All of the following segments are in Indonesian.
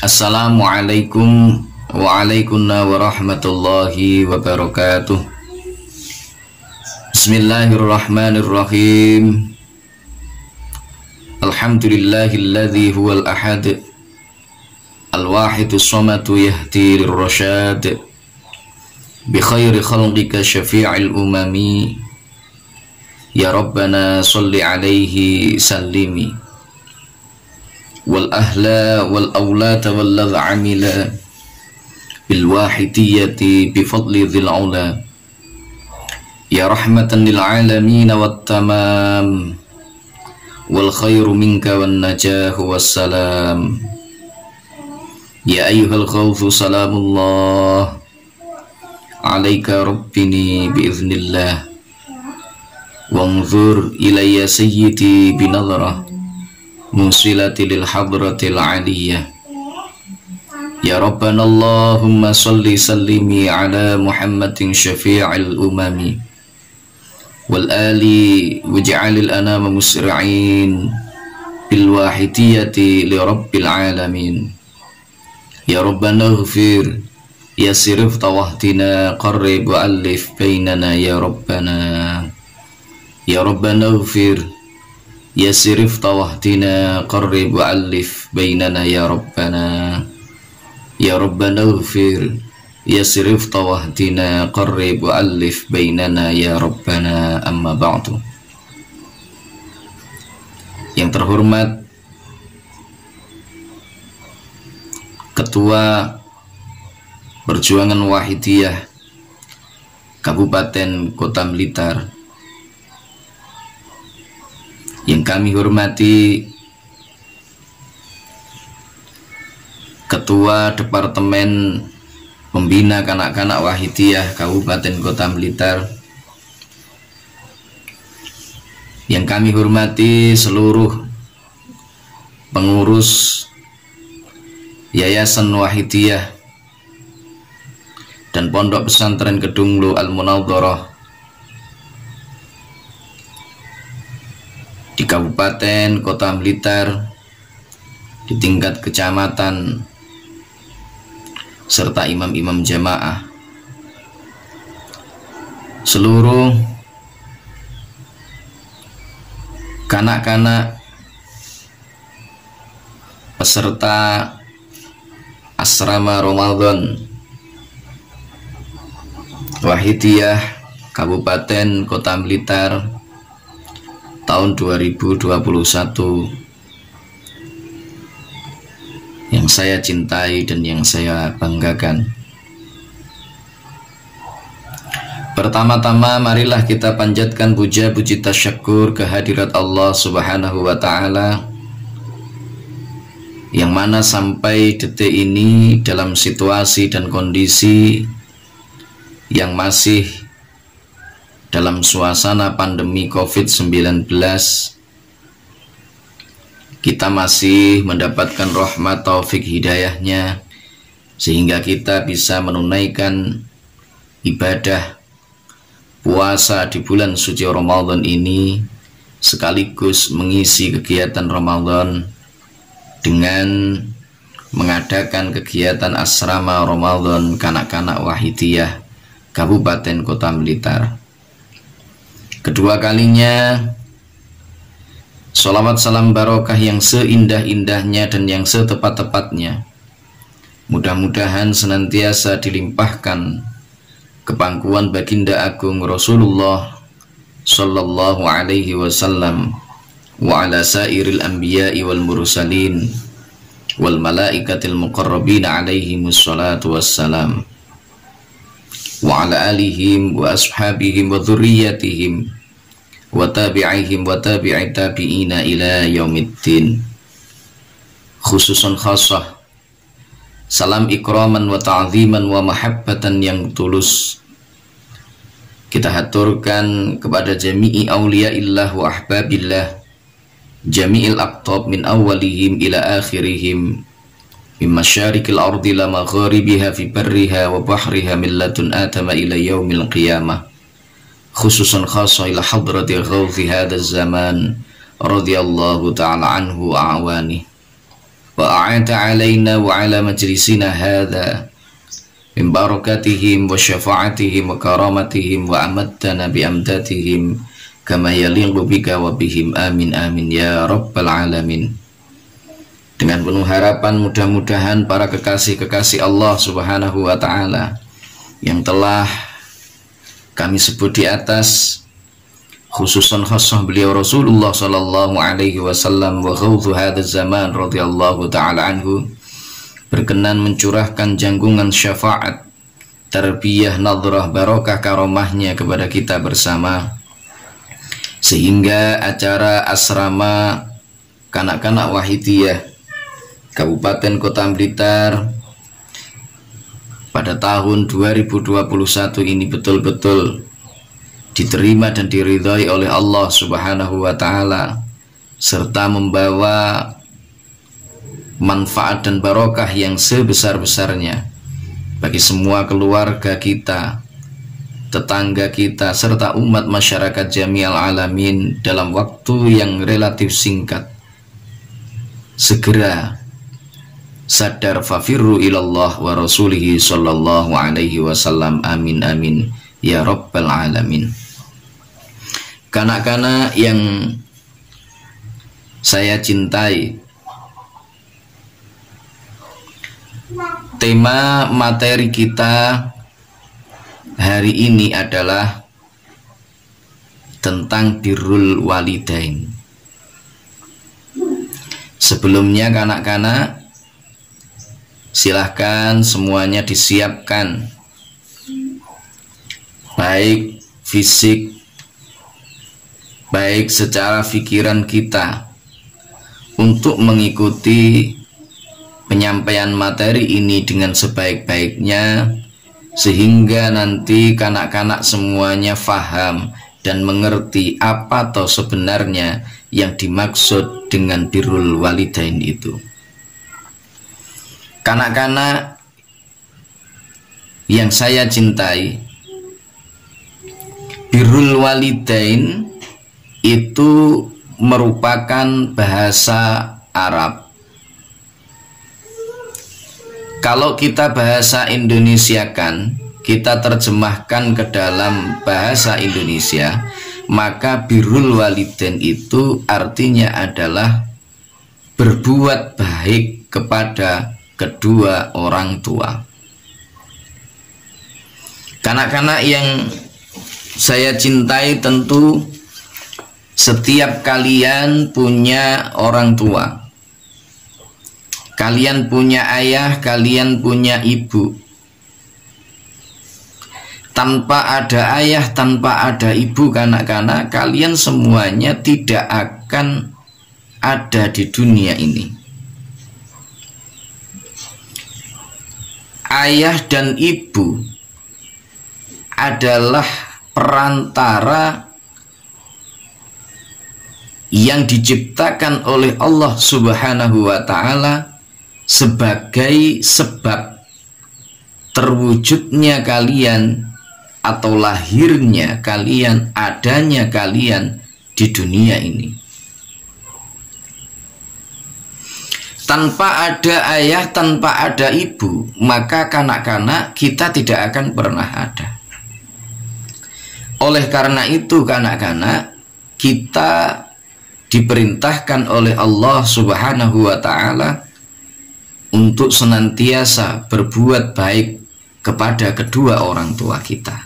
Assalamualaikum warahmatullahi wabarakatuh. Bismillahirrahmanirrahim. Alhamdulillahilladzi huwal ahad al-wahidus samadu yahdi lirrasyad bi khairi khalqika syafi'il umami ya Rabbana salli alaihi sallimi wal ahla wal awlata wal ladh amila bil wahidiyati bi fadli dhil ula ya rahmatan lil alamin wat tamam wal khairu minka wan najahu wassalam ya ayyuhal khawfu salamullah alaika rabbini biiznillah wanzur ilayya sayyidi binadhrah musilati lil hadratil aliyah ya Rabbana Allahumma salli sallimi ala Muhammadin syafi'il umami wal ali waj'alil anama musri'in bil wahidiyati li rabbil alamin ya Rabbana ighfir yasirif tawahdina qarrib wa alif bainana ya Rabbana ighfir yasirif tawahdina qarrib wa alif bainana ya Rabbana ighfir yasirif tawahdina qarrib wa alif bainana ya Rabbana. Amma ba'du. Yang terhormat Ketua Perjuangan Wahidiyah Kabupaten Kota Blitar, yang kami hormati Ketua Departemen Pembina Kanak-kanak Wahidiyah Kabupaten Kota Blitar, yang kami hormati seluruh pengurus Yayasan Wahidiyah dan Pondok Pesantren Kedunglu Al-Munawwarah di Kabupaten Kota Blitar, di tingkat kecamatan, serta imam-imam jamaah, seluruh kanak-kanak peserta asrama Ramadan Wahidiyah Kabupaten Kota Blitar tahun 2021 yang saya cintai dan yang saya banggakan. Pertama-tama marilah kita panjatkan puja puji tasyakur kehadirat Allah Subhanahu wa Ta'ala, yang mana sampai detik ini dalam situasi dan kondisi yang masih dalam suasana pandemi COVID-19, kita masih mendapatkan rahmat taufik hidayahnya sehingga kita bisa menunaikan ibadah puasa di bulan suci Ramadan ini, sekaligus mengisi kegiatan Ramadan dengan mengadakan kegiatan asrama Ramadan kanak-kanak Wahidiyah Kabupaten Kota Blitar. Kedua kalinya, sholawat salam barokah yang seindah-indahnya dan yang setepat-tepatnya mudah-mudahan senantiasa dilimpahkan ke pangkuan baginda agung Rasulullah sallallahu alaihi wasallam wa ala sairil anbiya'i wal mursalin wal malaikatil muqarrabin alaihimus salatu wassalam wa ala alihim wa ashabihim wa dhurriyyatihim wa tabi'ihim wa tabi'i tabi'ina ila yaumiddin. Khususan khasah salam ikraman wa ta'ziman wa mahabbatan yang tulus kita haturkan kepada jami'i awliyaillah wa ahbabillah, jami'il aqtab min awalihim ila akhirihim, min masyarikil ardi la magharibiha fi barriha wa bahriha min ladun atama ila yaumil qiyamah, khususan khassa ila hadrati ghawthi hadha zaman radhiyallahu ta'ala anhu wa awani وأعاد علينا وعلى مجلسنا هذا من بركاتهم وشفاعتهم وكرامتهم وأمدنا بأمدادهم كما يليق بك وبهم آمين آمين يا رب العالمين. Dengan penuh harapan mudah-mudahan para kekasih-kekasih Allah Subhanahu wa Ta'ala yang telah kami sebut di atas, khususan khassah beliau Rasulullah sallallahu alaihi wasallam wa khawthu hadzal zaman radhiyallahu ta'ala anhu, berkenan mencurahkan janggungan syafaat, tarbiyah, nadrah, barokah, karomahnya kepada kita bersama, sehingga acara asrama kanak-kanak Wahidiyah Kabupaten Kota Blitar pada tahun 2021 ini betul-betul diterima dan diridhai oleh Allah Subhanahu wa Ta'ala, serta membawa manfaat dan barokah yang sebesar-besarnya bagi semua keluarga kita, tetangga kita, serta umat masyarakat jami'al alamin dalam waktu yang relatif singkat. Segera sadar fafirru ilallah wa rasulihi sallallahu alaihi wasallam, amin amin ya rabbal alamin. Kanak-kanak yang saya cintai, tema materi kita hari ini adalah tentang birrul walidain. Sebelumnya kanak-kanak, silahkan semuanya disiapkan, baik fisik, baik secara pikiran kita, untuk mengikuti penyampaian materi ini dengan sebaik-baiknya, sehingga nanti kanak-kanak semuanya faham dan mengerti apa toh sebenarnya yang dimaksud dengan birrul walidain itu. Kanak-kanak yang saya cintai, birrul walidain itu merupakan bahasa Arab. Kalau kita bahasa Indonesiakan, kita terjemahkan ke dalam bahasa Indonesia, maka birrul walidain itu artinya adalah berbuat baik kepada kedua orang tua. Kanak-kanak yang saya cintai, tentu setiap kalian punya orang tua. Kalian punya ayah, kalian punya ibu. Tanpa ada ayah, tanpa ada ibu, kanak-kanak, kalian semuanya tidak akan ada di dunia ini. Ayah dan ibu adalah perantara yang diciptakan oleh Allah Subhanahu wa Ta'ala sebagai sebab terwujudnya kalian atau lahirnya kalian, adanya kalian di dunia ini. Tanpa ada ayah, tanpa ada ibu, maka kanak-kanak kita tidak akan pernah ada. Oleh karena itu kanak-kanak, kita diperintahkan oleh Allah Subhanahu wa Ta'ala untuk senantiasa berbuat baik kepada kedua orang tua kita.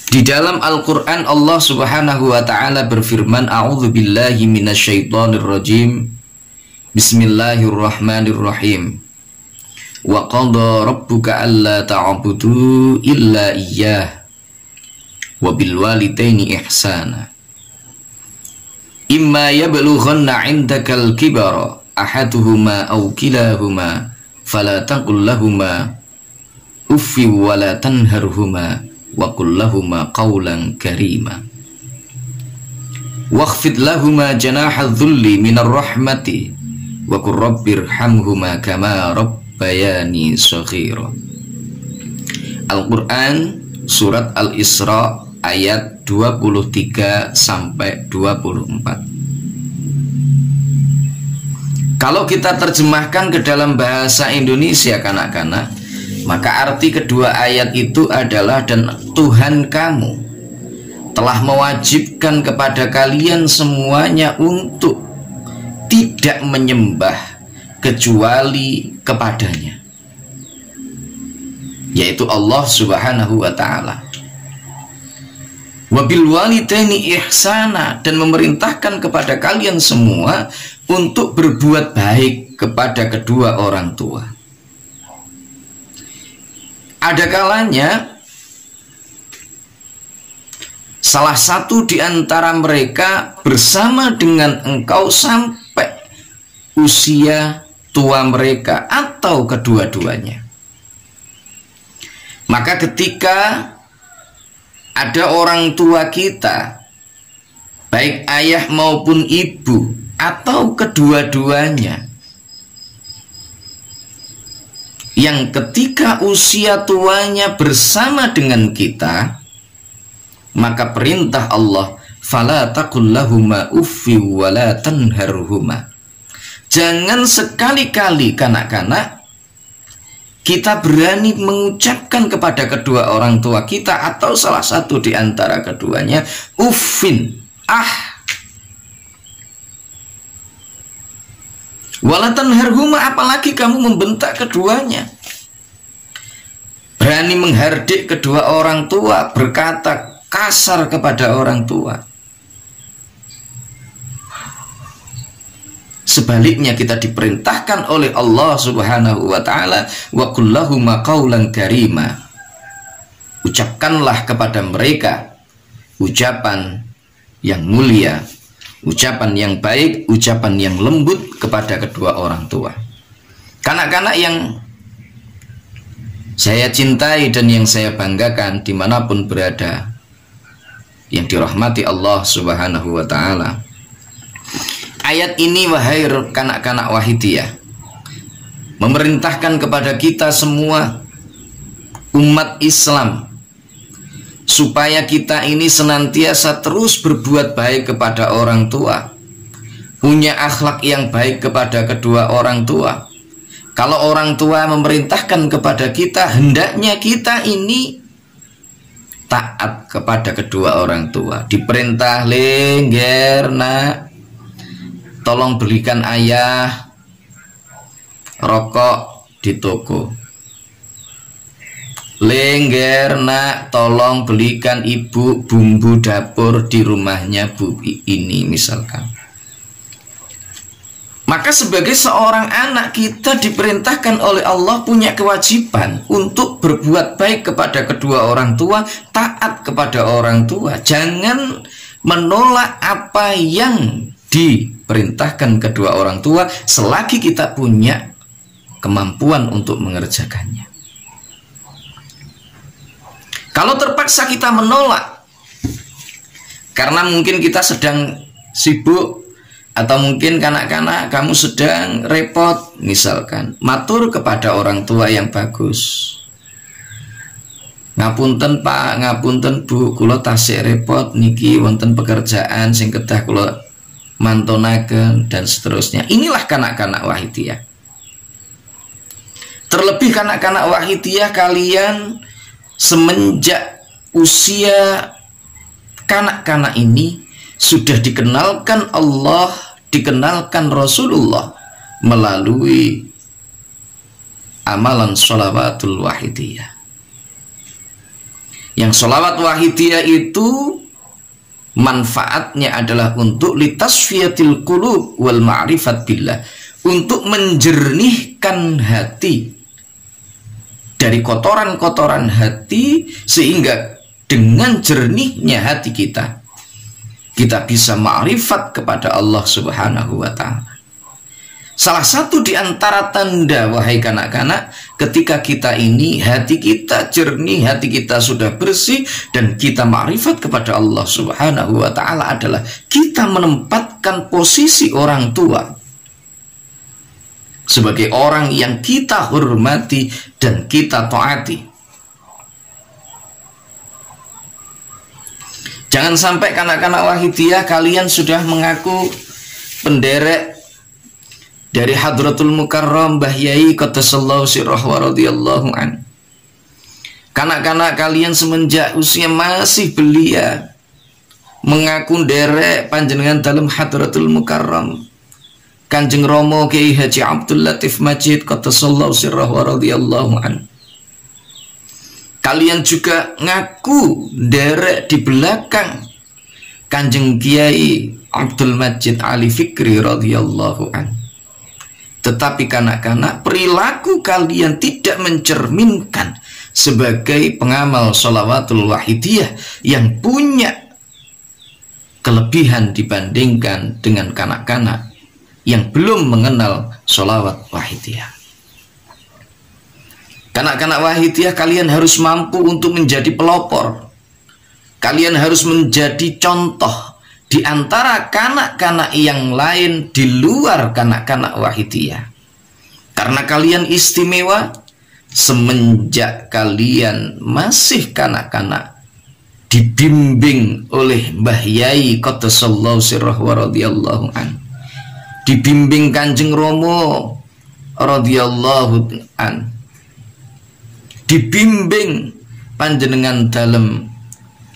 Di dalam Al-Quran Allah Subhanahu wa Ta'ala berfirman, a'udzubillahi minasyaitonirrajim, bismillahirrahmanirrahim, wa qadha rabbuka alla ta'budu illa iyyah wa bil walidaini ihsana imma yablughanna 'indakal kibara ahaduhuma aw kilahuma fala taqul lahumā uffi wa la tanharhumā wa qul lahumā qawlan karīmā wakhfid lahumā janāha adh-dhulli minar rahmati wa qur rabbirhamhumā kamā rabbayani shaghīrā. Al-Quran surat Al-Isra ayat 23 sampai 24. Kalau kita terjemahkan ke dalam bahasa Indonesia kanak-kanak, maka arti kedua ayat itu adalah, dan Tuhan kamu telah mewajibkan kepada kalian semuanya untuk tidak menyembah kecuali kepadanya, yaitu Allah Subhanahu wa ta'ala. Wabil walidaini ihsana, dan memerintahkan kepada kalian semua untuk berbuat baik kepada kedua orang tua. Ada kalanya salah satu di antara mereka bersama dengan engkau sampai usia tua mereka, atau kedua-duanya. Maka ketika ada orang tua kita, baik ayah maupun ibu, atau kedua-duanya, yang ketika usia tuanya bersama dengan kita, maka perintah Allah, fala taqul lahuma uffi wa la tanharhuma. Jangan sekali-kali kanak-kanak kita berani mengucapkan kepada kedua orang tua kita atau salah satu di antara keduanya, uffin, wala tanharhuma, apalagi kamu membentak keduanya. Berani menghardik kedua orang tua, berkata kasar kepada orang tua. Sebaliknya kita diperintahkan oleh Allah Subhanahu wa ta'ala, wa qul lahuma qawlan karima. Ucapkanlah kepada mereka ucapan yang mulia, ucapan yang baik, ucapan yang lembut kepada kedua orang tua. Kanak-kanak yang saya cintai dan yang saya banggakan dimanapun berada, yang dirahmati Allah Subhanahu wa ta'ala, ayat ini, wahai kanak-kanak Wahidiyah, memerintahkan kepada kita semua umat Islam supaya kita ini senantiasa terus berbuat baik kepada orang tua, punya akhlak yang baik kepada kedua orang tua. Kalau orang tua memerintahkan kepada kita, hendaknya kita ini taat kepada kedua orang tua. Diperintah, lengger nak, tolong belikan ayah rokok di toko. Lengger nak, tolong belikan ibu bumbu dapur di rumahnya bu ini misalkan. Maka sebagai seorang anak, kita diperintahkan oleh Allah, punya kewajiban untuk berbuat baik kepada kedua orang tua, taat kepada orang tua. Jangan menolak apa yang diperintahkan kedua orang tua selagi kita punya kemampuan untuk mengerjakannya. Kalau terpaksa kita menolak karena mungkin kita sedang sibuk, atau mungkin kanak-kanak kamu sedang repot misalkan, matur kepada orang tua yang bagus. Ngapunten Pak, ngapunten Bu, kula tasih repot niki wonten pekerjaan sing kedah kula mantonaken dan seterusnya. Inilah kanak-kanak Wahidiyah. Terlebih kanak-kanak Wahidiyah, kalian semenjak usia kanak-kanak ini sudah dikenalkan Allah, dikenalkan Rasulullah melalui amalan sholawatul Wahidiyah. Yang sholawat Wahidiyah itu manfaatnya adalah untuk litasfiyatil qulub wal ma'rifat billah, untuk menjernihkan hati dari kotoran-kotoran hati, sehingga dengan jernihnya hati kita bisa ma'rifat kepada Allah Subhanahu wa ta'ala. Salah satu di antara tanda, wahai kanak-kanak, ketika kita ini hati kita jernih, hati kita sudah bersih dan kita ma'rifat kepada Allah Subhanahu wa ta'ala adalah kita menempatkan posisi orang tua sebagai orang yang kita hormati dan kita taati. Jangan sampai kanak-kanak Wahidiyah kalian sudah mengaku penderek dari Hadratul Mukarram Mbah Yai qaddasallahu sirrah wa radhiyallahu an. Kanak-kanak kalian semenjak usia masih belia mengaku derek panjenengan dalam Hadratul Mukarram Kanjeng Romo Kiai Haji Abdul Latif Majid qaddasallahu sirrah wa radhiyallahu an. Kalian juga ngaku derek di belakang Kanjeng Kiai Abdul Majid Ali Fikri radhiyallahu an. Tetapi kanak-kanak, perilaku kalian tidak mencerminkan sebagai pengamal sholawatul wahidiyah yang punya kelebihan dibandingkan dengan kanak-kanak yang belum mengenal sholawat wahidiyah. Kanak-kanak wahidiyah, kalian harus mampu untuk menjadi pelopor. Kalian harus menjadi contoh di antara kanak-kanak yang lain di luar kanak-kanak wahidiyah. Karena kalian istimewa semenjak kalian masih kanak-kanak, dibimbing oleh Mbah Yai qaddasallahu sirrah wa radhiyallahu an, dibimbing Kanjeng Romo radhiyallahu an, dibimbing panjenengan dalam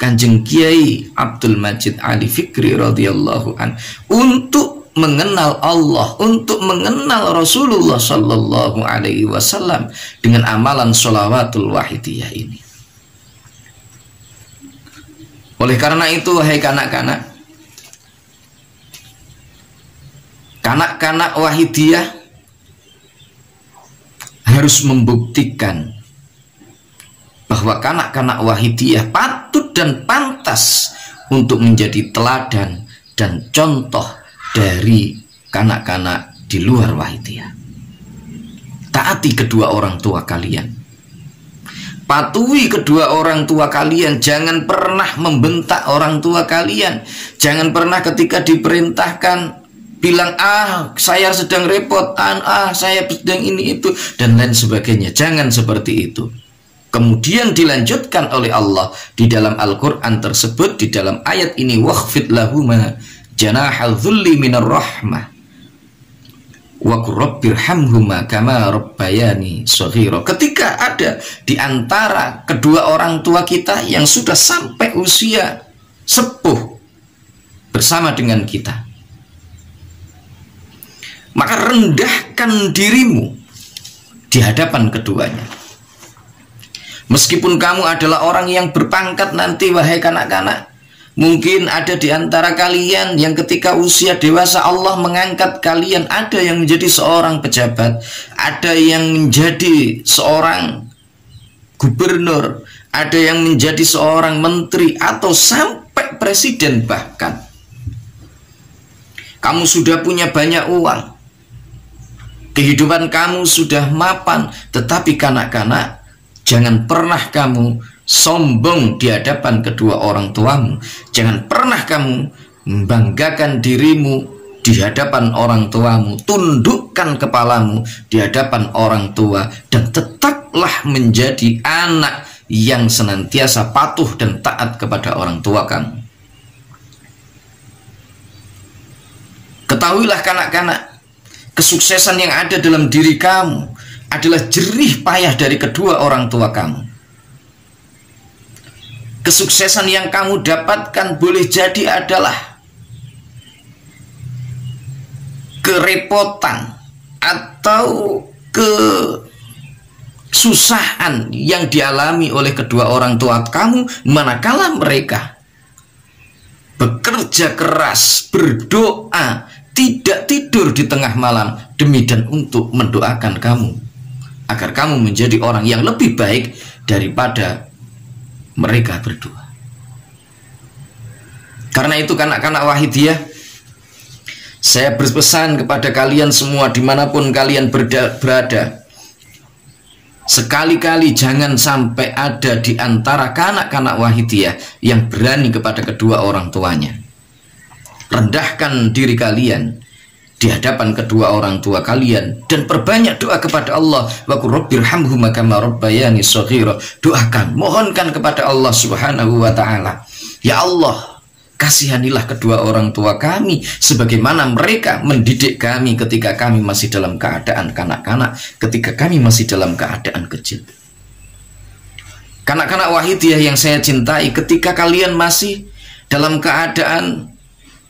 Kanjeng Kiai Abdul Majid Ali Fikri radhiyallahu an, untuk mengenal Allah, untuk mengenal Rasulullah sallallahu alaihi wasallam dengan amalan sholawatul wahidiyah ini. Oleh karena itu, wahai kanak-kanak, kanak-kanak wahidiyah harus membuktikan bahwa kanak-kanak wahidiyah patut dan pantas untuk menjadi teladan dan contoh dari kanak-kanak di luar wahidiyah. Taati kedua orang tua kalian, patuhi kedua orang tua kalian. Jangan pernah membentak orang tua kalian. Jangan pernah ketika diperintahkan bilang saya sedang repot, saya sedang ini itu dan lain sebagainya. Jangan seperti itu. Kemudian dilanjutkan oleh Allah di dalam Al-Quran tersebut, di dalam ayat ini, wakhfid lahuma janahal dhulli minar rahmah wa qur rabbirhamhuma kama rabbayani shaghira. Ketika ada di antara kedua orang tua kita yang sudah sampai usia sepuh bersama dengan kita, maka rendahkan dirimu di hadapan keduanya. Meskipun kamu adalah orang yang berpangkat nanti, wahai kanak-kanak, mungkin ada di antara kalian yang ketika usia dewasa Allah mengangkat kalian, ada yang menjadi seorang pejabat, ada yang menjadi seorang gubernur, ada yang menjadi seorang menteri, atau sampai presiden bahkan. Kamu sudah punya banyak uang, kehidupan kamu sudah mapan, tetapi kanak-kanak, jangan pernah kamu sombong di hadapan kedua orang tuamu. Jangan pernah kamu membanggakan dirimu di hadapan orang tuamu. Tundukkan kepalamu di hadapan orang tua dan tetaplah menjadi anak yang senantiasa patuh dan taat kepada orang tua kamu. Ketahuilah kanak-kanak, kesuksesan yang ada dalam diri kamu adalah jerih payah dari kedua orang tua kamu. Kesuksesan yang kamu dapatkan boleh jadi adalah kerepotan atau kesusahan yang dialami oleh kedua orang tua kamu manakala mereka bekerja keras, berdoa, tidak tidur di tengah malam demi dan untuk mendoakan kamu agar kamu menjadi orang yang lebih baik daripada mereka berdua. Karena itu kanak-kanak wahidiyah, saya berpesan kepada kalian semua dimanapun kalian berada, sekali-kali jangan sampai ada di antara kanak-kanak wahidiyah yang berani kepada kedua orang tuanya. Rendahkan diri kalian di hadapan kedua orang tua kalian dan perbanyak doa kepada Allah. Wa qur rabbirhamhuma kama rabbayani shaghira. Doakan, mohonkan kepada Allah Subhanahu wa taala, ya Allah, Kasihanilah kedua orang tua kami sebagaimana mereka mendidik kami ketika kami masih dalam keadaan kanak-kanak, ketika kami masih dalam keadaan kecil. Kanak-kanak Wahidiyah yang saya cintai, ketika kalian masih dalam keadaan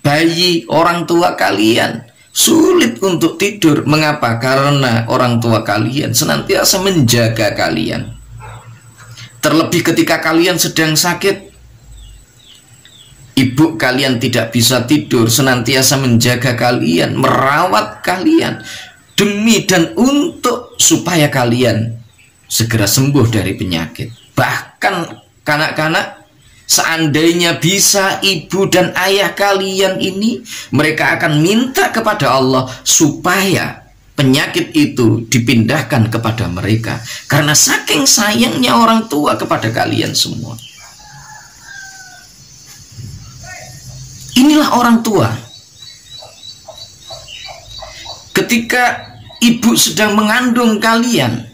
bayi, orang tua kalian sulit untuk tidur. Mengapa? Karena orang tua kalian senantiasa menjaga kalian. Terlebih ketika kalian sedang sakit, ibu kalian tidak bisa tidur, senantiasa menjaga kalian, merawat kalian, demi dan untuk supaya kalian segera sembuh dari penyakit. Bahkan kanak-kanak, seandainya bisa ibu dan ayah kalian ini, mereka akan minta kepada Allah supaya penyakit itu dipindahkan kepada mereka, karena saking sayangnya orang tua kepada kalian semua. Inilah orang tua. Ketika ibu sedang mengandung kalian,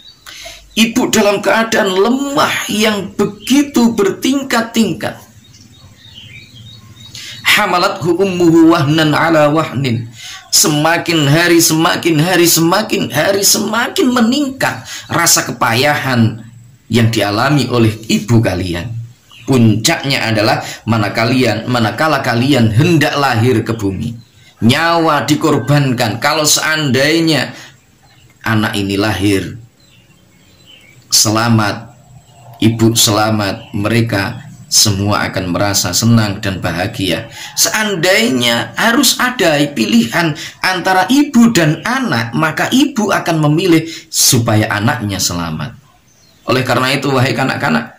ibu dalam keadaan lemah yang begitu bertingkat-tingkat. Hamalathu ummuhu wahnan ala wahnin. Semakin hari semakin meningkat rasa kepayahan yang dialami oleh ibu kalian. Puncaknya adalah manakala kalian hendak lahir ke bumi, nyawa dikorbankan. Kalau seandainya anak ini lahir selamat, ibu selamat, mereka semua akan merasa senang dan bahagia. Seandainya harus ada pilihan antara ibu dan anak, maka ibu akan memilih supaya anaknya selamat. Oleh karena itu, wahai kanak-kanak,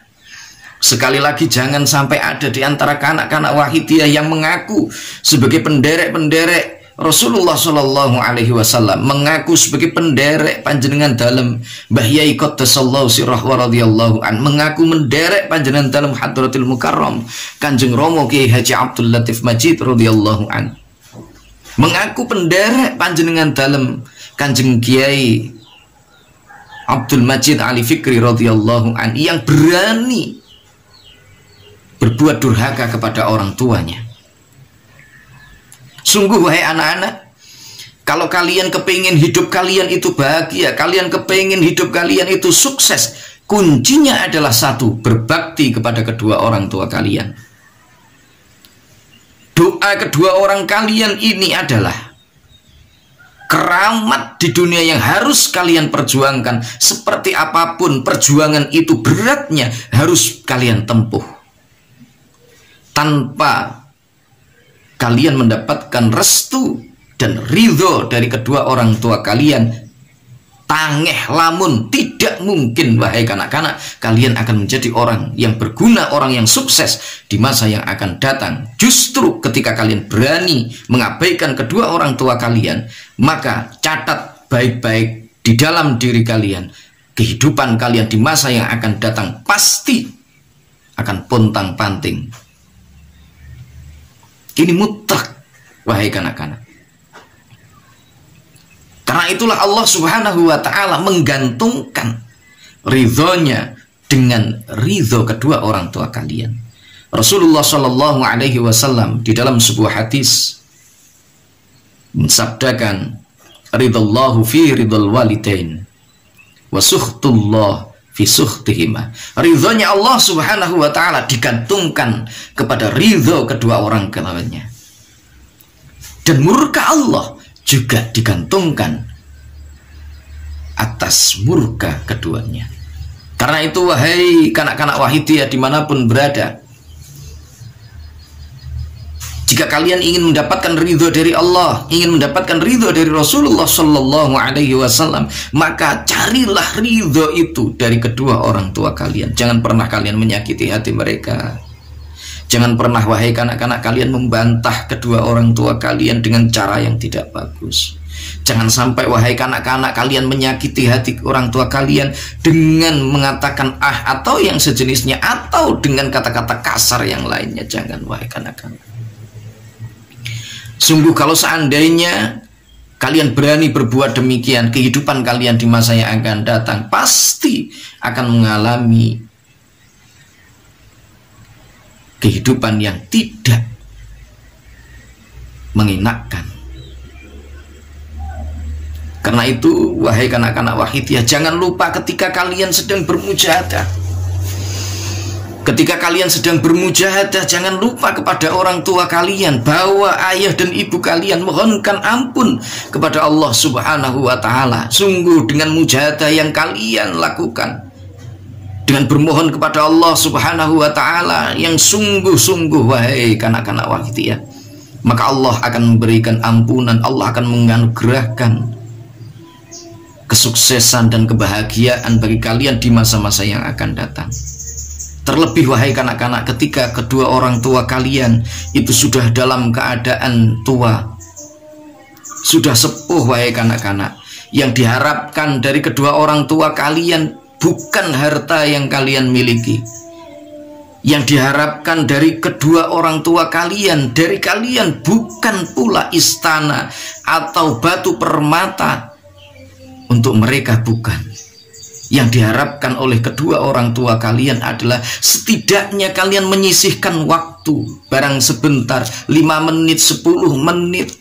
sekali lagi jangan sampai ada di antara kanak-kanak Wahidiyah yang mengaku sebagai penderek-penderek Rasulullah Shallallahu Alaihi Wasallam, mengaku sebagai penderek panjenengan dalam Mbah Yai Qaddasallahu sirrah wa radhiyallahu an, mengaku menderek panjenengan dalam Hadratil Mukarram Kanjeng Romo Kiai Haji Abdul Latif Majid radhiyallahu an, mengaku penderek panjenengan dalam Kanjeng Kiai Abdul Majid Ali Fikri radhiyallahu an, yang berani berbuat durhaka kepada orang tuanya. Sungguh wahai anak-anak, kalau kalian kepingin hidup kalian itu bahagia, kalian kepingin hidup kalian itu sukses, kuncinya adalah satu, berbakti kepada kedua orang tua kalian. Doa kedua orang kalian ini adalah keramat di dunia yang harus kalian perjuangkan. Seperti apapun perjuangan itu beratnya, harus kalian tempuh. Tanpa kalian mendapatkan restu dan ridho dari kedua orang tua kalian, tangeh lamun tidak mungkin wahai kanak-kanak kalian akan menjadi orang yang berguna, orang yang sukses di masa yang akan datang. Justru ketika kalian berani mengabaikan kedua orang tua kalian, maka catat baik-baik di dalam diri kalian, kehidupan kalian di masa yang akan datang pasti akan pontang-panting. Ini mutlak wahai kanak-kanak. Karena itulah Allah Subhanahu wa ta'ala menggantungkan ridhonya dengan ridho kedua orang tua kalian. Rasulullah Shallallahu Alaihi Wasallam di dalam sebuah hadis mensabdakan, ridallahu fi ridal walidain wa sukhtullah fi sukhtihima. Ridhonya Allah Subhanahu wa ta'ala digantungkan kepada ridho kedua orang tuanya, dan murka Allah juga digantungkan atas murka keduanya. Karena itu wahai kanak-kanak Wahidiyah dimanapun berada, jika kalian ingin mendapatkan ridho dari Allah, ingin mendapatkan ridho dari Rasulullah Shallallahu Alaihi Wasallam, maka carilah ridho itu dari kedua orang tua kalian. Jangan pernah kalian menyakiti hati mereka. Jangan pernah wahai kanak-kanak kalian membantah kedua orang tua kalian dengan cara yang tidak bagus. Jangan sampai wahai kanak-kanak kalian menyakiti hati orang tua kalian dengan mengatakan atau yang sejenisnya, atau dengan kata-kata kasar yang lainnya. Jangan wahai kanak-kanak. Sungguh kalau seandainya kalian berani berbuat demikian, kehidupan kalian di masa yang akan datang pasti akan mengalami kehidupan yang tidak mengenakkan. Karena itu, wahai kanak-kanak wahidiyah, jangan lupa ketika kalian sedang bermujahadah. Ketika kalian sedang bermujahadah, jangan lupa kepada orang tua kalian, bawa ayah dan ibu kalian, mohonkan ampun kepada Allah Subhanahu wa ta'ala. Sungguh dengan mujahadah yang kalian lakukan, dengan bermohon kepada Allah Subhanahu wa ta'ala yang sungguh-sungguh, wahai kanak-kanak wahidiyah, maka Allah akan memberikan ampunan, Allah akan menganugerahkan kesuksesan dan kebahagiaan bagi kalian di masa-masa yang akan datang. Terlebih wahai kanak-kanak, ketika kedua orang tua kalian itu sudah dalam keadaan tua, sudah sepuh, wahai kanak-kanak, yang diharapkan dari kedua orang tua kalian bukan harta yang kalian miliki. Yang diharapkan dari kedua orang tua kalian, dari kalian, bukan pula istana atau batu permata. Untuk mereka bukan. Yang diharapkan oleh kedua orang tua kalian adalah setidaknya kalian menyisihkan waktu, barang sebentar, 5 menit, 10 menit,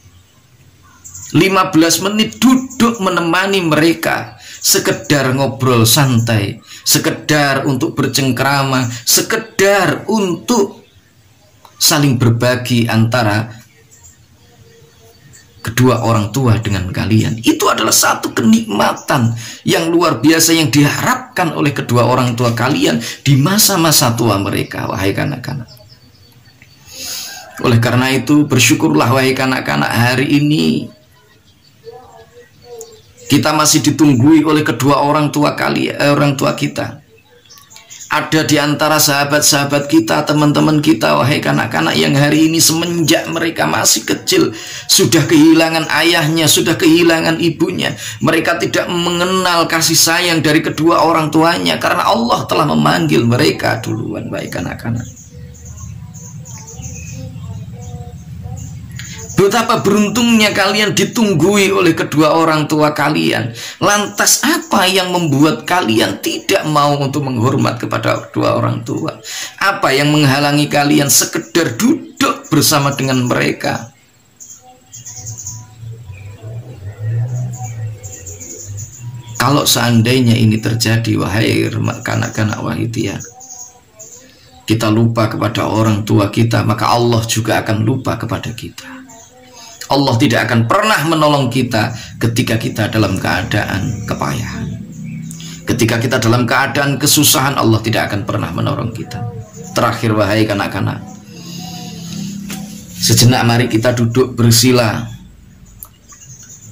15 menit, duduk menemani mereka, sekedar ngobrol santai, sekedar untuk bercengkrama, sekedar untuk saling berbagi antara kedua orang tua dengan kalian. Itu adalah satu kenikmatan yang luar biasa yang diharapkan oleh kedua orang tua kalian di masa-masa tua mereka, wahai kanak-kanak. Oleh karena itu, bersyukurlah wahai kanak-kanak, hari ini kita masih ditunggui oleh kedua orang tua orang tua kita. Ada di antara sahabat-sahabat kita, teman-teman kita, wahai kanak-kanak, yang hari ini semenjak mereka masih kecil sudah kehilangan ayahnya, sudah kehilangan ibunya. Mereka tidak mengenal kasih sayang dari kedua orang tuanya karena Allah telah memanggil mereka duluan, wahai kanak-kanak. Betapa beruntungnya kalian ditunggui oleh kedua orang tua kalian. Lantas apa yang membuat kalian tidak mau untuk menghormat kepada kedua orang tua? Apa yang menghalangi kalian sekedar duduk bersama dengan mereka? Kalau seandainya ini terjadi, wahai kanak-kanak wahidiyah, kita lupa kepada orang tua kita, maka Allah juga akan lupa kepada kita. Allah tidak akan pernah menolong kita ketika kita dalam keadaan kepayahan. Ketika kita dalam keadaan kesusahan, Allah tidak akan pernah menolong kita. Terakhir, wahai kanak-kanak, sejenak mari kita duduk bersila.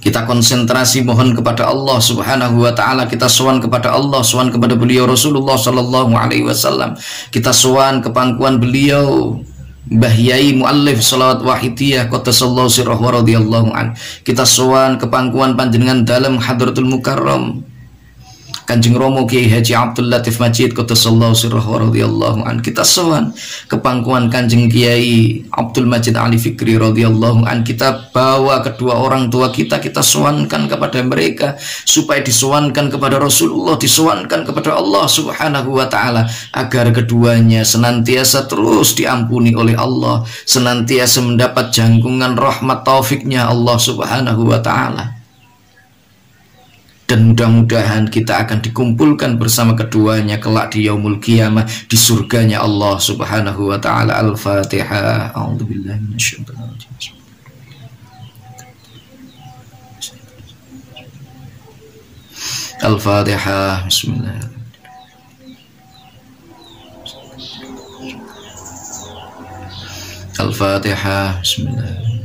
Kita konsentrasi mohon kepada Allah Subhanahu wa ta'ala. Kita sowan kepada Allah, sowan kepada beliau Rasulullah sallallahu alaihi wasallam. Kita sowan ke pangkuan beliau Mbah Yai Muallif Shalawat Wahidiyah Qaddasallahu sirrahu wa radhiyallahu an. Kita sowan ke pangkuan panjenengan dalam Hadratul Mukarram Kanjeng Romo Kiai Haji Abdul Latif Majid Qaddasallahu sirrahu wa radhiyallahu an. Kita sowan ke pangkuan Kanjeng Kiai Abdul Majid Ali Fikri radhiyallahu an. Kita bawa kedua orang tua kita, kita sowankan kepada mereka supaya disowankan kepada Rasulullah, disowankan kepada Allah Subhanahu wa ta'ala, agar keduanya senantiasa terus diampuni oleh Allah, senantiasa mendapat jangkungan rahmat taufiknya Allah Subhanahu wa ta'ala. Dan mudah-mudahan kita akan dikumpulkan bersama keduanya kelak di yaumul qiyamah di surganya Allah Subhanahu wa ta'ala. Al-Fatihah. A'udzubillahi minasyaitonir rajim. Al-Fatihah. Bismillahirrahmanirrahim. Al-Fatihah. Bismillahirrahmanirrahim.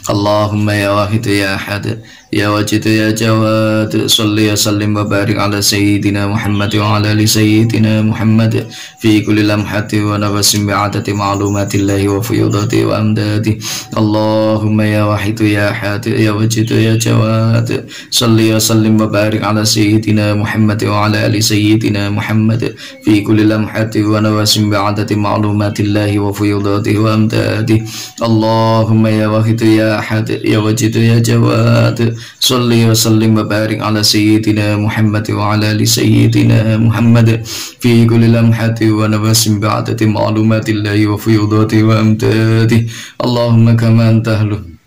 Allahumma ya wahid ya ahad ya wajid ya jawad, salli wa sallim wa barik ala sayyidina Muhammad wa ala ali sayyidina Muhammad fi kulli lamhati wa nafasin bi'adati ma'lumatillahi wa fuyudati wa amdadi. Allahumma ya wahid ya ahad ya wajid ya jawad, salli wa sallim wa barik ala sayyidina Muhammad wa ala ali sayyidina Muhammad fi kulli lamhati wa nafasin bi'adati ma'lumatillahi wa fuyudati wa amdadi. Allahumma ya wahid ya ahad ya wajid ya jawad, Salli wa sallim wa barik ala sayyidina Muhammad wa ala ali sayyidina Muhammad fi kulli lamhati wa nafasin ba'dati ma'lumatillahi wa fiyudati wa amtati. Allahumma kama anta ahlu.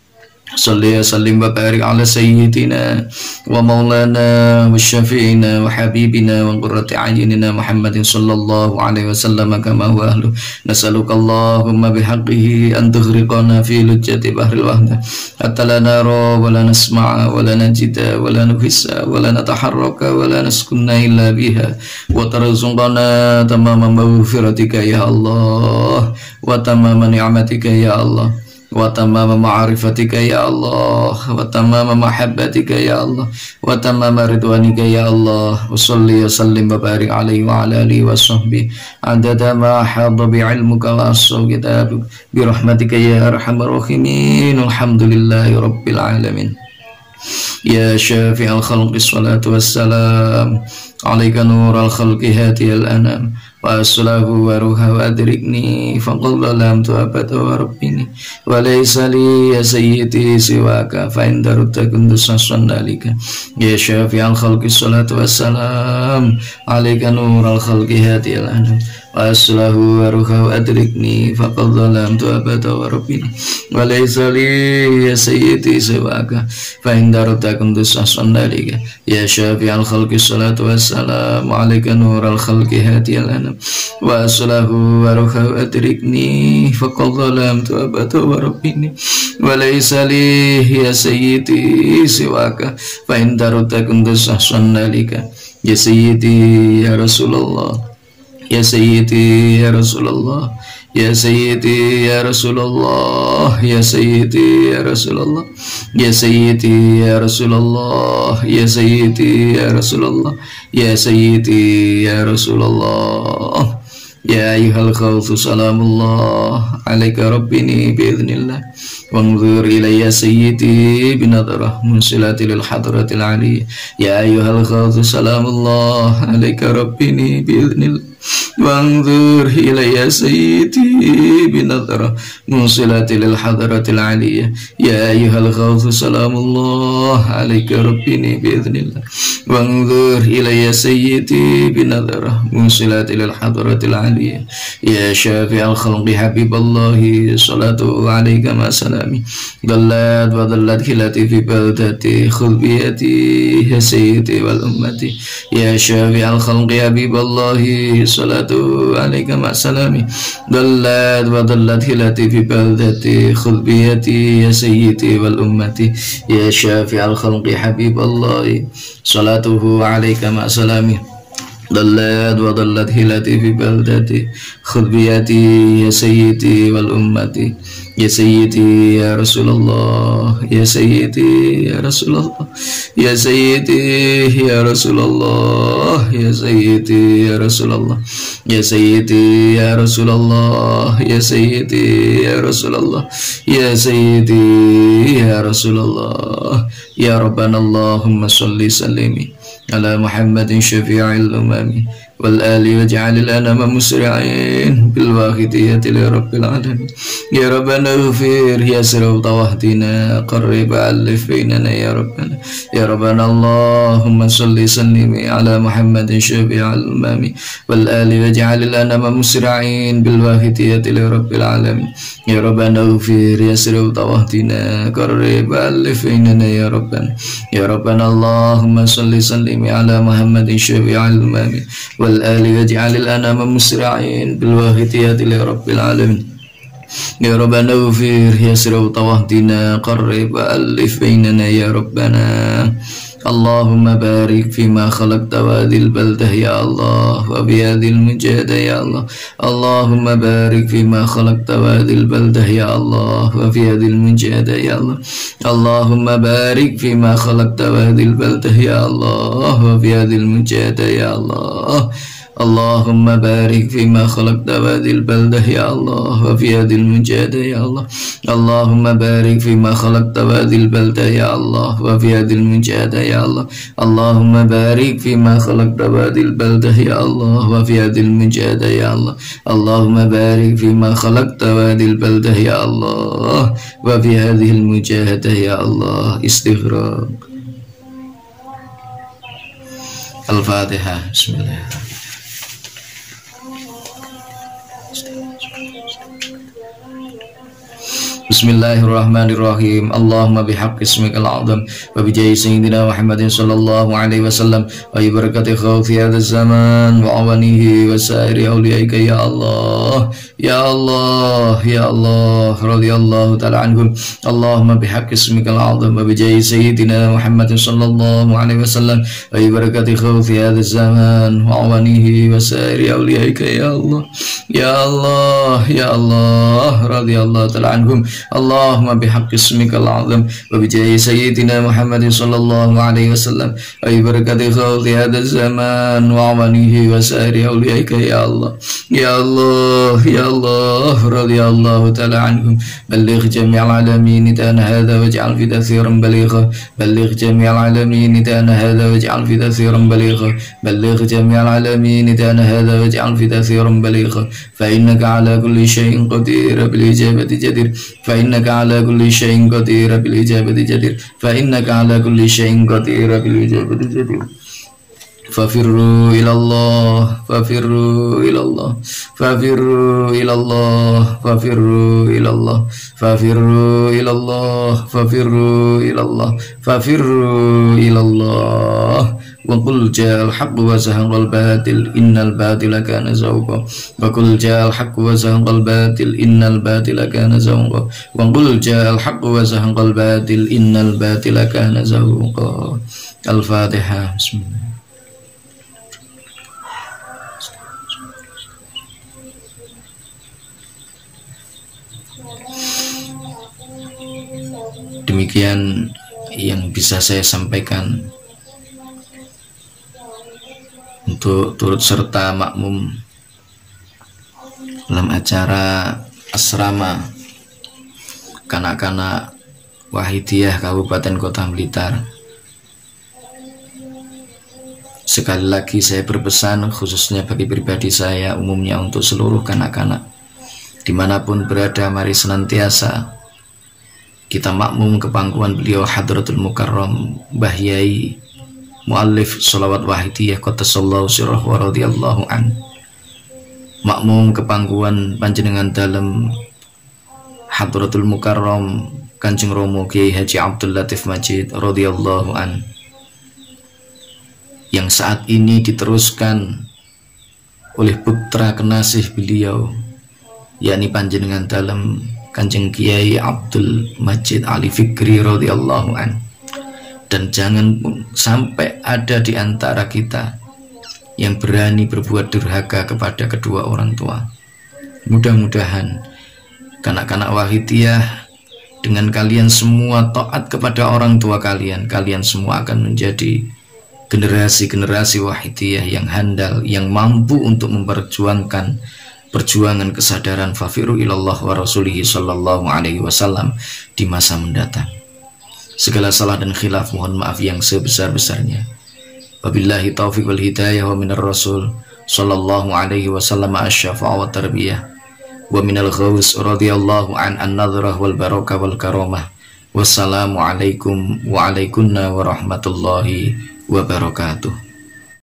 Salli wa sallim wa barik ala sayyidina wa maulana wa syafi'ina wa habibina wa qurrati a'yunina Muhammadin sallallahu alaihi wasallam kama huwa ahlu. Nas'aluka Allahumma bihaqqihi an tughriqana fi lujjati bahril wahda hatta la nara wa la nasma'a wa la najida wa la nuhissa wa la nataharraka wa la naskunna illa biha wa tarzuqana tamama maghfiratika ya Allah wa tamama ni'matika ya Allah wa tamama ma'rifatika ya Allah wa tamama mahabbatika ya Allah wa tamama ridwanika ya Allah. Wa salli wa sallim wa barik alaihi wa ala alihi wa sahbihi adada ma hadda bi'ilmuka wa asau kitabuk bi rahmatika ya arhamar rahimin. Alhamdulillahi rabbil alamin. Ya syafi'al khalqi salatu wassalam alaika nural khalqi hadiyal anam wa aslahu wa ruha wa adrikni faqad zalamtu abada wa rabbini wa laysa li ya sayyidi siwaka fa inda rutta kundus nasandalika. Ya syafi'al khalqi salatu wassalam alaika nural khalqi hadiyal anam wa aslahu wa ruha wa adrikni faqad zalamtu abada wa rabbini wa laysa li ya sayyidi siwaka fa inda rutta kundus nasandalika. Ya syafi'al khalqi salatu wassalam alaika nural khalqi hadiyal anam wa aslahu wa ruha wa adrikni faqad zalamtu abada wa rabbini wa laysa li ya sayyidi siwaka fa inda rutta kundus nasandalika. Ya sayyidi ya Rasulullah, ya sayyidi ya Rasulullah, ya sayyidi ya Rasulullah, ya sayyidi ya Rasulullah, ya sayyidi ya Rasulullah, ya sayyidi ya Rasulullah, ya sayyidi ya Rasulullah. Ya ayyuhal khawfu salamullah alaika rabbini biiznillah wanzur ilayya sayyidi binadrah munsilati lil hadratil aliyah. Ya ayyuhal khawfu salamullah alaika rabbini biiznillah wanzur ilayya sayyidi binadrah munsilati lil hadratil aliyah. Ya ayyuhal khawfu salamullah alaika rabbini biiznillah wanzur ilayya sayyidi binadrah munsilati lil hadratil aliyah. Ya syafi'al khalqi habiballahi salatu alaika ma salami dallat wa dallat khilati fi baldati khudh biyati ya sayyidi wal ummati. Ya syafi'al khalqi habiballahi salatu alaika ma salami dallat wa dallat khilati fi baldati khudh biyati ya sayyidi wal ummati. Ya syafi'al khalqi habiballahi salatuhu alaika ma salami dallat wa dallat hilati fi baldati khudh biyati ya sayyidi wal ummati. Ya sayyidi ya Rasulullah, ya sayyidi ya Rasulullah, ya sayyidi ya Rasulullah, ya sayyidi ya Rasulullah, ya sayyidi ya Rasulullah, ya sayyidi ya Rasulullah, ya sayyidi ya Rasulullah. Ya Rabbana Allahumma salli sallimi ala Muhammadin syafi'il umami wal ali waj'alil anama musri'in bil wahidiyati li rabbil alamin. Ya Rabbana ghfir yasir tawahdina qarrib alif bainana ya Rabbana. Ya Rabbana Allahumma salli sallimi ala Muhammadin syafi'il umami wal ali waj'alil anama musri'in bil wahidiyati li rabbil alamin. Ya Rabbana ghfir yasir tawahdina qarrib alif bainana ya Rabbana. Ya Rabbana Allahumma salli sallimi ala Muhammadin syafi'il umami والآل واجعل الأنام مسرعين بالواهتيات لرب العالمين. يا ربنا اغفر يسر وطوهدنا قرب وألف بيننا يا ربنا. اللهم بارك فيما خلقت وهذه البلدة يا الله وبهذه المجاهدة يا الله. اللهم بارك فيما خلقت وهذه البلدة يا الله وفي هذه المجاهدة يا الله. اللهم بارك فيما خلقت وهذه البلدة يا الله وفي هذه المجاهدة يا الله. اللهم بارك فيما خلقت بهذه البلدة يا الله وفي هذه المجاهدة يا الله اللهم بارك فيما خلقت بهذه البلدة يا الله وفي هذه المجاهدة يا الله اللهم بارك فيما خلقت بهذه البلدة يا الله وفي هذه المجاهدة يا الله اللهم بارك فيما خلقت بهذه البلدة يا الله وفي هذه المجاهدة يا الله. استغراق. الفاتحة. بسم الله. Bismillahirrahmanirrahim. Allahumma bihaqqi ismikal azam wa bijahi sayyidina Muhammadin sallallahu alaihi wasallam wa barakati khawfi hadha zaman wa awanihi wa sairi awliyaika ya Allah ya Allah ya Allah radhiyallahu ta'ala anhum. Allahumma bihaqqi ismikal azam wa bijahi sayyidina Muhammadin sallallahu alaihi wasallam wa barakati khawfi hadha zaman wa awanihi wa sairi awliyaika ya Allah ya Allah ya Allah radhiyallahu ta'ala anhum. Allahumma bihaqqi ismikal azam wa bijahi sayyidina Muhammadin sallallahu alaihi wasallam wa barakati khawfi hadha zaman wa amanihi wa sairi awliyaika ya Allah ya Allah ya Allah radhiyallahu ta'ala anhum. Balligh jami'al alamin nidana hadha waj'al fi tathiran baligha balligh jami'al alamin nidana hadha waj'al fi tathiran baligha balligh jami'al alamin nidana hadha waj'al fi tathiran baligha fa innaka ala kulli shay'in qadir bil ijabati jadir فإنك على كل شيء قدير بالإجابة جدير فإنك على كل شيء قدير بالإجابة جدير. ففروا إلى الله ففروا إلى الله ففروا إلى الله ففروا إلى الله ففروا إلى الله ففروا إلى الله ففروا إلى الله وقل جاء الحق وزهق الباطل إن الباطل كان زهوقا وقل جاء الحق وزهق الباطل إن الباطل كان زهوقا وقل جاء الحق وزهق الباطل إن الباطل كان زهوقا. الفاتحة. بسم الله. Demikian yang bisa saya sampaikan untuk turut serta makmum dalam acara asrama kanak-kanak Wahidiyah Kabupaten Kota Blitar. Sekali lagi saya berpesan khususnya bagi pribadi saya, umumnya untuk seluruh kanak-kanak dimanapun berada, mari senantiasa kita makmum ke pangkuan beliau Hadratul Mukarram Mbah Yai Muallif Sholawat Wahidiyah Qaddasallahu sirrahu wa radhiyallahu an. Makmum ke pangkuan panjenengan dalam Hadratul Mukarram Kanjeng Romo Kiai Haji Abdul Latif Majid radhiyallahu an, yang saat ini diteruskan oleh putra kenasih beliau, yakni panjenengan dalam Kanjeng Kiai Abdul Majid Ali Fikri radhiyallahu an. Dan jangan sampai ada di antara kita yang berani berbuat durhaka kepada kedua orang tua. Mudah-mudahan kanak-kanak Wahidiyah dengan kalian semua taat kepada orang tua kalian, kalian semua akan menjadi generasi-generasi Wahidiyah yang handal, yang mampu untuk memperjuangkan perjuangan kesadaran fafiru ilallah wa rasulihi sallallahu alaihi wasallam di masa mendatang. Segala salah dan khilaf mohon maaf yang sebesar-besarnya. Wabillahi taufiq wal hidayah wa minar rasul sallallahu alaihi wasallam asy-syafa'a wa tarbiyah wa minal ghaus radhiyallahu an an-nadrah wal barakah wal karamah. Wassalamu alaikum wa alaikunna warahmatullahi wabarakatuh.